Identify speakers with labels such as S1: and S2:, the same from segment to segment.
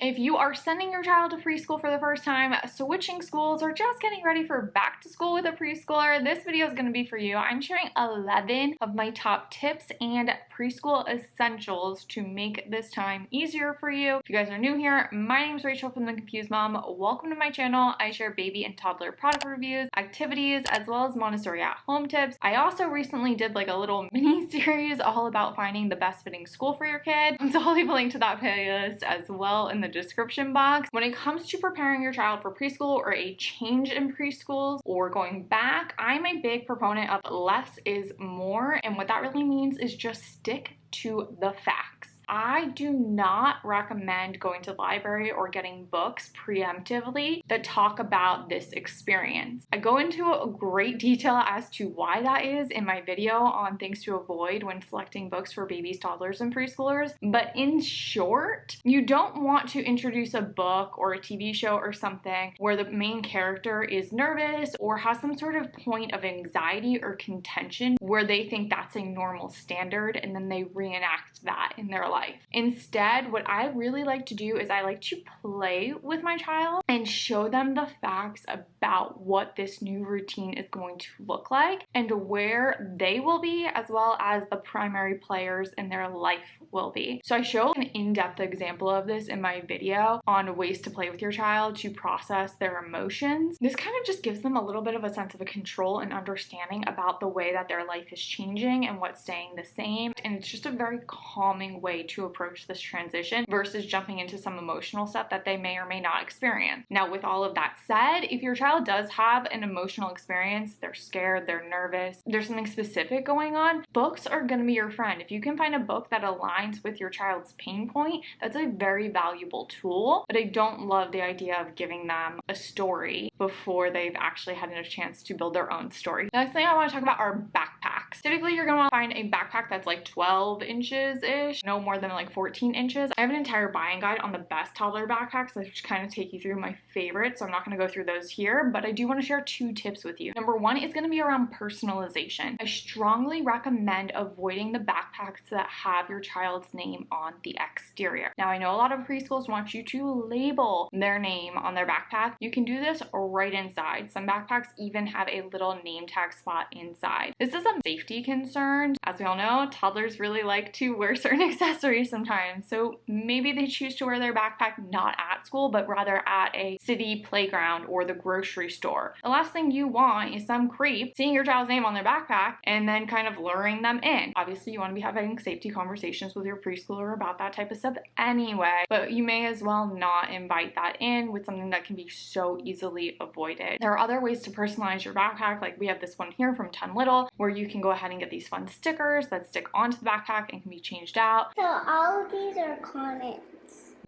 S1: If you are sending your child to preschool for the first time, switching schools, or just getting ready for back to school with a preschooler, this video is going to be for you. I'm sharing 11 of my top tips and preschool essentials to make this time easier for you. If you guys are new here, my name is Rachel from The Confused Mom. Welcome to my channel. I share baby and toddler product reviews, activities, as well as Montessori at home tips. I also recently did like a little mini series all about finding the best fitting school for your kid. So I'll leave a link to that playlist as well in the description box. When it comes to preparing your child for preschool or a change in preschools or going back, I'm a big proponent of less is more. And what that really means is just stick to the facts. I do not recommend going to the library or getting books preemptively that talk about this experience. I go into a great detail as to why that is in my video on things to avoid when selecting books for babies, toddlers, and preschoolers. But in short, you don't want to introduce a book or a TV show or something where the main character is nervous or has some sort of point of anxiety or contention where they think that's a normal standard and then they reenact that in their life. Instead, what I really like to do is I like to play with my child and show them the facts about what this new routine is going to look like and where they will be, as well as the primary players in their life will be. So I show an in-depth example of this in my video on ways to play with your child to process their emotions. This kind of just gives them a little bit of a sense of control and understanding about the way that their life is changing and what's staying the same. And it's just a very calming way to approach this transition versus jumping into some emotional stuff that they may or may not experience. Now, with all of that said, if your child does have an emotional experience, they're scared, they're nervous, there's something specific going on, books are going to be your friend. If you can find a book that aligns with your child's pain point, that's a very valuable tool. But I don't love the idea of giving them a story before they've actually had a chance to build their own story. The next thing I want to talk about are backpacks. Typically, you're going to want to find a backpack that's like 12 inches-ish, no more than like 14 inches. I have an entire buying guide on the best toddler backpacks, which kind of take you through my favorites, so I'm not going to go through those here, but I do want to share 2 tips with you. Number 1 is going to be around personalization. I strongly recommend avoiding the backpacks that have your child's name on the exterior. Now, I know a lot of preschools want you to label their name on their backpack. You can do this right inside. Some backpacks even have a little name tag spot inside. This is a safety concern. As we all know, toddlers really like to wear certain accessories sometimes, so maybe they choose to wear their backpack not at school, but rather at a city playground or the grocery store. The last thing you want is some creep seeing your child's name on their backpack and then kind of luring them in. Obviously, you want to be having safety conversations with your preschooler about that type of stuff anyway, but you may as well not invite that in with something that can be so easily avoided. There are other ways to personalize your backpack, like we have this one here from 10 Little, where you can go ahead and get these fun stickers that stick onto the backpack and can be changed out.
S2: So all of these are comments.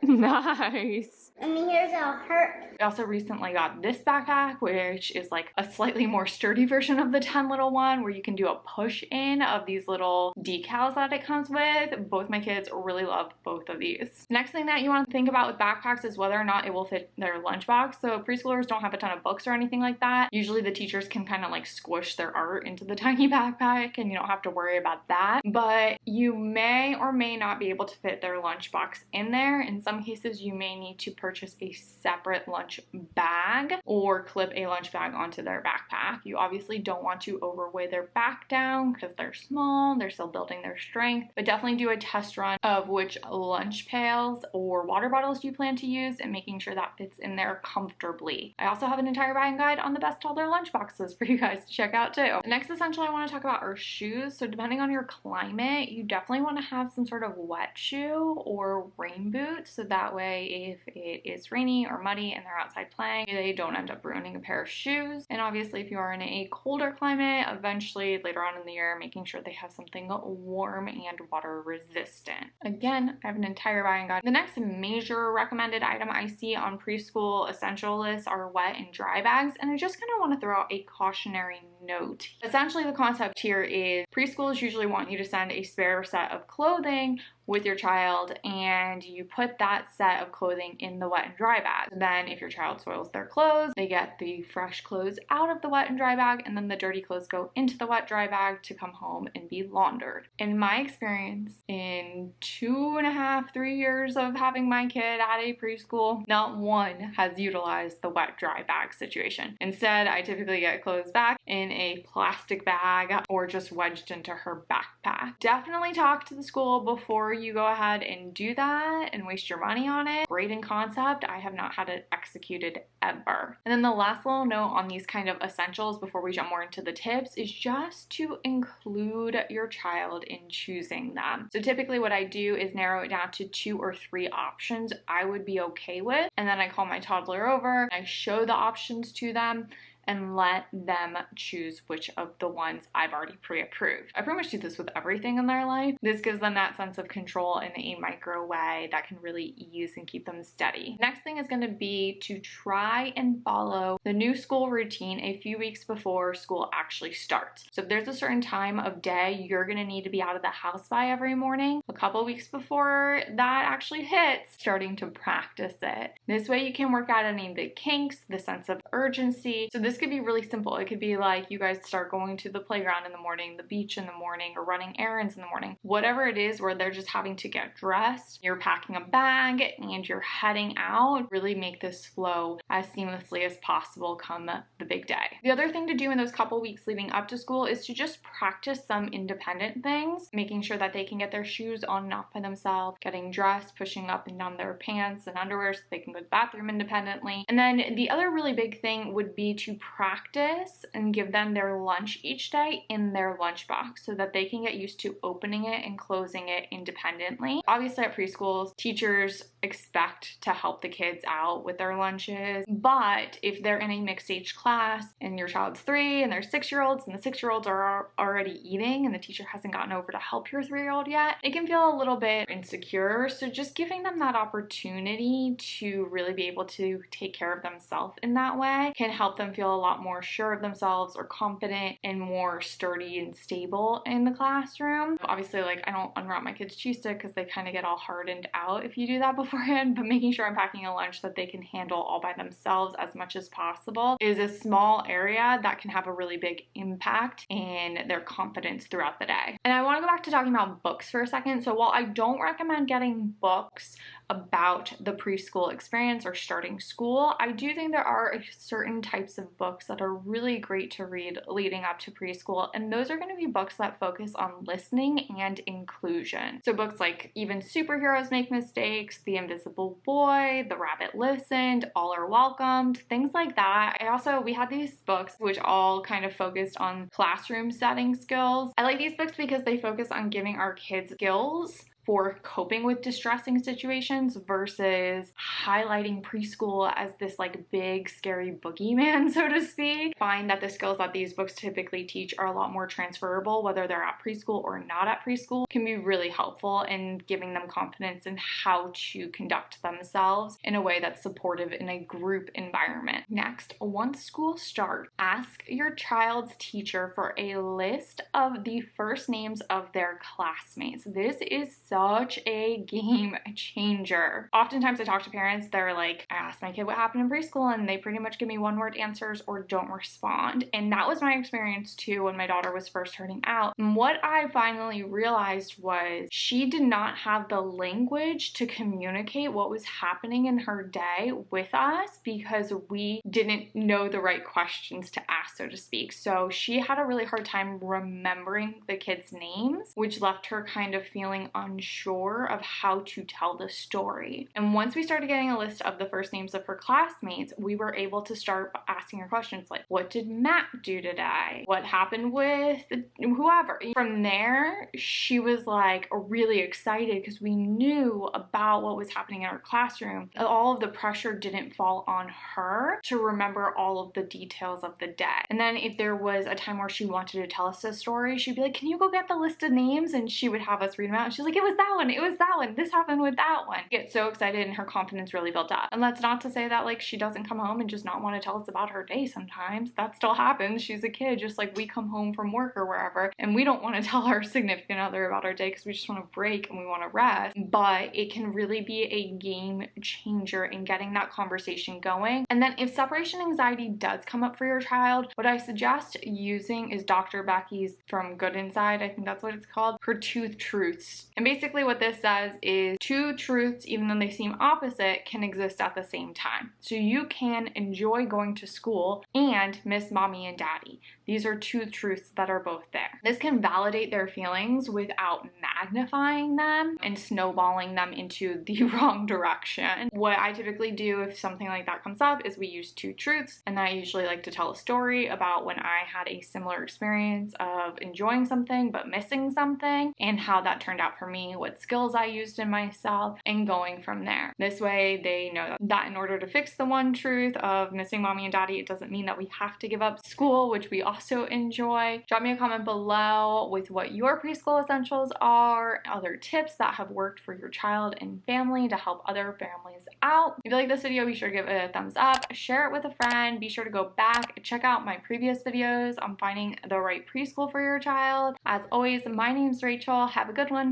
S1: Nice.
S2: And here's a heart.
S1: I also recently got this backpack, which is like a slightly more sturdy version of the 10 Little one, where you can do a push-in of these little decals that it comes with. Both my kids really love both of these. Next thing that you want to think about with backpacks is whether or not it will fit their lunchbox. So preschoolers don't have a ton of books or anything like that. Usually the teachers can kind of like squish their art into the tiny backpack and you don't have to worry about that. But you may or may not be able to fit their lunchbox in there. In some cases, you may need to purchase a separate lunch bag or clip a lunch bag onto their backpack. You obviously don't want to overweigh their back down because they're small, they're still building their strength, but definitely do a test run of which lunch pails or water bottles you plan to use and making sure that fits in there comfortably. I also have an entire buying guide on the best toddler lunch boxes for you guys to check out too. The next essential I want to talk about are shoes. So depending on your climate, you definitely want to have some sort of wet shoe or rain boot, so that way if it is rainy or muddy and they're outside playing, they don't end up ruining a pair of shoes. And obviously if you are in a colder climate, eventually later on in the year, making sure they have something warm and water resistant. Again, I have an entire buying guide. The next major recommended item I see on preschool essential lists are wet and dry bags, and I just kind of want to throw out a cautionary note. Essentially the concept here is preschools usually want you to send a spare set of clothing with your child, and you put that set of clothing in the wet and dry bag. Then if your child soils their clothes, they get the fresh clothes out of the wet and dry bag, and then the dirty clothes go into the wet dry bag to come home and be laundered. In my experience, in 2.5, 3 years of having my kid at a preschool, not one has utilized the wet dry bag situation. Instead, I typically get clothes back in a plastic bag or just wedged into her backpack. Definitely talk to the school before you go ahead and do that and waste your money on it. Great in concept. I have not had it executed ever. And then the last little note on these kind of essentials before we jump more into the tips is just to include your child in choosing them. So typically what I do is narrow it down to 2 or 3 options I would be okay with, and then I call my toddler over, I show the options to them, and let them choose which of the ones I've already pre-approved. I pretty much do this with everything in their life. This gives them that sense of control in a micro way that can really ease and keep them steady. Next thing is going to be to try and follow the new school routine a few weeks before school actually starts. So if there's a certain time of day you're going to need to be out of the house by every morning, a couple weeks before that actually hits, starting to practice it. This way you can work out any of the kinks, the sense of urgency. So this could be really simple. It could be like you guys start going to the playground in the morning, the beach in the morning, or running errands in the morning. Whatever it is where they're just having to get dressed, you're packing a bag and you're heading out. Really make this flow as seamlessly as possible come the big day. The other thing to do in those couple weeks leading up to school is to just practice some independent things, making sure that they can get their shoes on and off by themselves, getting dressed, pushing up and down their pants and underwear so they can go to the bathroom independently. And then the other really big thing would be to practice and give them their lunch each day in their lunchbox so that they can get used to opening it and closing it independently. Obviously at preschools, teachers expect to help the kids out with their lunches, but if they're in a mixed age class and your child's 3 and they're 6-year-olds and the 6-year-olds are already eating and the teacher hasn't gotten over to help your 3-year-old yet, it can feel a little bit insecure. So just giving them that opportunity to really be able to take care of themselves in that way can help them feel a lot more sure of themselves or confident and more sturdy and stable in the classroom. Obviously, like, I don't unwrap my kids' cheese stick because they kind of get all hardened out if you do that beforehand, but making sure I'm packing a lunch that they can handle all by themselves as much as possible is a small area that can have a really big impact in their confidence throughout the day. And I want to go back to talking about books for a second. So while I don't recommend getting books about the preschool experience or starting school, I do think there are certain types of books that are really great to read leading up to preschool, and those are going to be books that focus on listening and inclusion. So books like Even Superheroes Make Mistakes, The Invisible Boy, The Rabbit Listened, All Are Welcomed, things like that. We had these books which all kind of focused on classroom setting skills. I like these books because they focus on giving our kids skills for coping with distressing situations versus highlighting preschool as this like big scary boogeyman, so to speak. Find that the skills that these books typically teach are a lot more transferable, whether they're at preschool or not at preschool, can be really helpful in giving them confidence in how to conduct themselves in a way that's supportive in a group environment. Next, once school starts, ask your child's teacher for a list of the first names of their classmates. This is such a game changer. Oftentimes I talk to parents, they're like, I asked my kid what happened in preschool and they pretty much give me one-word answers or don't respond. And that was my experience too when my daughter was first starting out. And what I finally realized was she did not have the language to communicate what was happening in her day with us because we didn't know the right questions to ask, so to speak. So she had a really hard time remembering the kids' names, which left her kind of feeling unsure of how to tell the story. And once we started getting a list of the first names of her classmates, we were able to start asking her questions like, what did Matt do today? What happened with whoever? From there, she was like really excited because we knew about what was happening in our classroom. All of the pressure didn't fall on her to remember all of the details of the day. And then if there was a time where she wanted to tell us a story, she'd be like, can you go get the list of names? And she would have us read them out. And she's like, it was was that one. It was that one. This happened with that one. Get so excited and her confidence really built up. And that's not to say that like she doesn't come home and just not want to tell us about her day sometimes. That still happens. She's a kid, just like we come home from work or wherever, and we don't want to tell our significant other about our day because we just want to break and we want to rest. But it can really be a game changer in getting that conversation going. And then if separation anxiety does come up for your child, what I suggest using is Dr. Becky's from Good Inside, I think that's what it's called, her Tooth Truths. And basically what this says is two truths, even though they seem opposite, can exist at the same time. So you can enjoy going to school and miss mommy and daddy. These are two truths that are both there. This can validate their feelings without magnifying them and snowballing them into the wrong direction. What I typically do if something like that comes up is we use two truths, and I usually like to tell a story about when I had a similar experience of enjoying something but missing something and how that turned out for me, what skills I used in myself, and going from there. This way they know that in order to fix the one truth of missing mommy and daddy, it doesn't mean that we have to give up school, which we also enjoy. Drop me a comment below with what your preschool essentials are, other tips that have worked for your child and family to help other families out. If you like this video, be sure to give it a thumbs up, share it with a friend, be sure to go back, check out my previous videos on finding the right preschool for your child. As always, my name's Rachel. Have a good one.